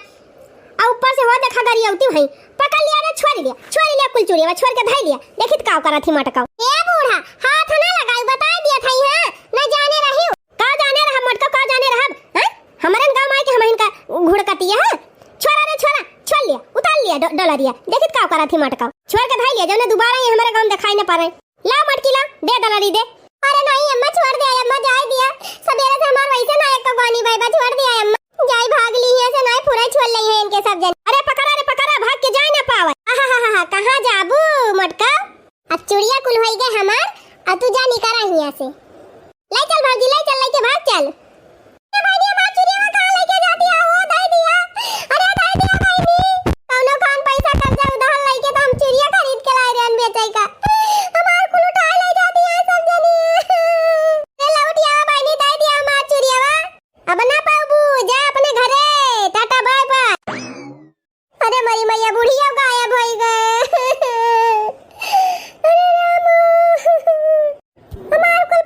और ऊपर से हो देखा गरी औती है, पकड़ लिया ना छोड़ लिया कुल चुरिया छोड़ के धर लिया, देखित का करा थी मटकाओ। ए बूढ़ा हाथ ना लगाई, बता दिया था हां ना जाने रही का जाने रहा मटका का जाने रहा हां हमारे गांव में के हम इनका घुड़कतिया है, छोड़ लिया उतार लिया डलरिया, देखित का करा थी मटकाओ, छोड़ के धर लिया, जने दोबारा ये हमारे गांव में दिखाई ना पड़े। ला मटकी ला दे डलरी दे। अरे नहीं अम्मा छोड़ दे, अम्मा जाए दिया, सवेरे से हमार वैसे ना एक गोनी भाई बा छोड़ दिया अम्मा, जाई भाग ली है से नहीं पूरा छोड़ ली है इनके सब जन। अरे पकड़ा भाग के जाए ना पावे। आहा कहां जाबू मटका, अब चुड़िया कुल होई गए हमार, अब तू जा निकरा यहां से, ले चल भागी ले चल लेके भाग चल। ए भाई हमार चुड़िया में कहां लेके जाती है, वो दे दिया, अरे दे दिया भाई कौनो खान पैसा कर्जा उधार लेके तो हम चुड़िया खरीद के लाए रहन बेचे का, हमार कुल उठा ले जाती है सब जनी। ले लौटिया भाई ने दे दिया हमार चुड़िया वा, अब ना पाबू जा अपने घरे, टाटा बाय बाय। अरे मरी मैया बुढ़िया गायब हो गए। अरे राम हमार कुल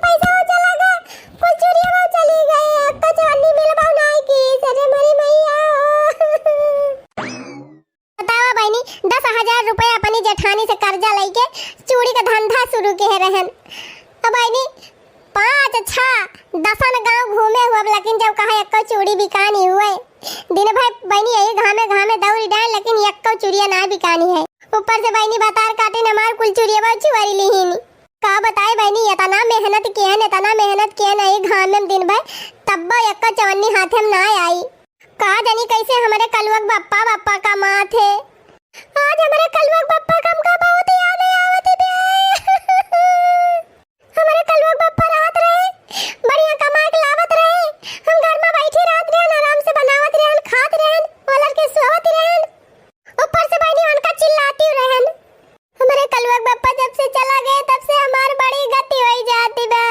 जेठानी से कर्जा लेके चूड़ी का धंधा शुरू के रहन। अब आईनी 5 6 10 गांव घूमे हुआ, लेकिन जब कहा एक चूड़ी बिकानी हुए दिन भर बहनी यही घामे दौड़ी डाल, लेकिन एक चूड़िया ना बिकानी है। ऊपर से बहनी बतार काटे न मार कुल चूड़िया बहुत चुवारी लीही। का बताए बहनी इतना मेहनत किया ना ये घाम में दिन भर, तब एक चवन्नी हाथे में ना आई। का जानी कैसे हमारे कलुअक बप्पा का माँ थे। आज हमारे कलुअक बप्पा का हमका बहुत याद आवत है। हमारे कलुअक बप्पा रात रहे बढ़िया कमा के लावत रहे, हम घर में बैठी रात रहन आराम से बनावत रहन, खात रहन, ओलर के सोवत रहन। ऊपर से बहनी उनका चिल्लाती रहन। हमारे कलुअक बप्पा जब से चला गए तब से हमारी बड़ी गति हो जाती बा।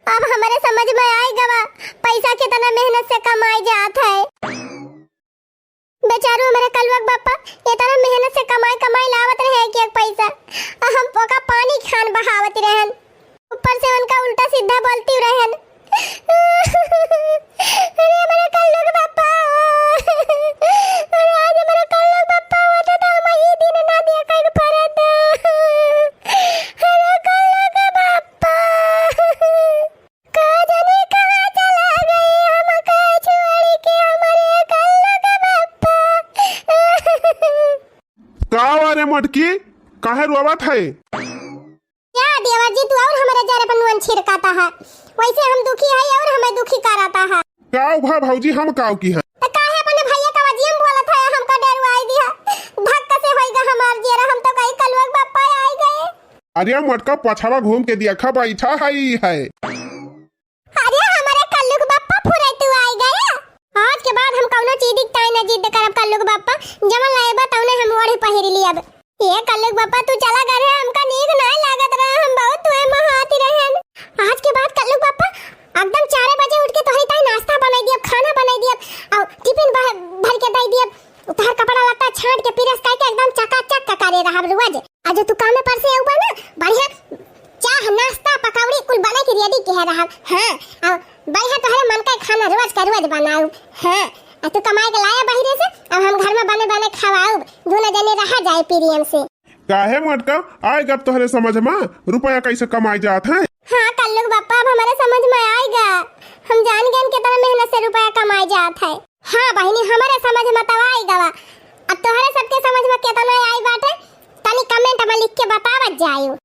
अब हमारे समझ में आएगा बा पैसा कितना मेहनत से कमाई जाता है। बेचारू हमारे कलुअक बप्पा इतना मेहनत से कमाई लावत रहे कि एक पैसा हम पोका पानी खान बहावत रहन, ऊपर से उनका उल्टा सीधा बोलती रहन। अरे हमारे कलुअक बप्पा, अरे आज हमारे कलुअक बप्पा होता तो हम ये दिन ना देखा के परत। अरे कलुअक बप्पा का जाने कहां चला गई, हम का छोड़ के हमारे कलुअक बप्पा। का वारे मटकी काहे रोवत है? क्या देवर जी तू और हमारे जरे पर नुन छिड़काता है, वैसे हम दुखी है और हमें दुखी कराता है। काऊ भा भौजी हम काऊ की है? तो काहे अपने भैया का वजीम बोलत है, हमका डरवाई दिया। धक्का से होइगा हमार जेरा, हम तो कहीं कलुअक बप्पा आई गए। अरे मटका पछावा घूम के देखा बैठा है। अरे हमारे कलुअक बप्पा फुरे तू आई गया। आज के बाद हम कौनो चीज दिखता ना जिद करब कलुअक बप्पा, जमन लाएबा तौने हम ओढ़ी पहिर लियब। ये कलुअक बप्पा तू चला घर है, हमका नीक ना लागत रहा, हम बहुत तुए महाती रहन। आज के बाद कलुअक बप्पा एकदम 4 बजे उठ के तोहरी ताई नाश्ता बनाई दियब, खाना बनाई दियब और टिफिन भर के दई दियब। तोहर कपड़ा लत्ता छांट के पिरस काट के एकदम चकाचक करे रहब रोज। आज तू काम पर से ऊपर ना बढ़िया चाह नाश्ता पकौड़ी कुल बना के रेडी के रहब। हां और बढ़िया तोहरे मन का खाना रोज बनाऊ। हां तू कमाई के लाया बाहर से, अब हम घर में बने खवाऊ, दोनों जने रह जाए प्रियम से। काहे मटका आएगा तोहरे समझ में रुपया कैसे कमाई जात है? हाँ कलुअक बप्पा अब हमारे समझ में आएगा, हम जान गए कितना मेहनत से रुपया कमाई जाता है। हाँ बहनी हमारे समझ में तब आएगा। अब तोहरे सबके समझ में कितना आई बाटे तनी कमेंट में लिख के बतावत जाइयो।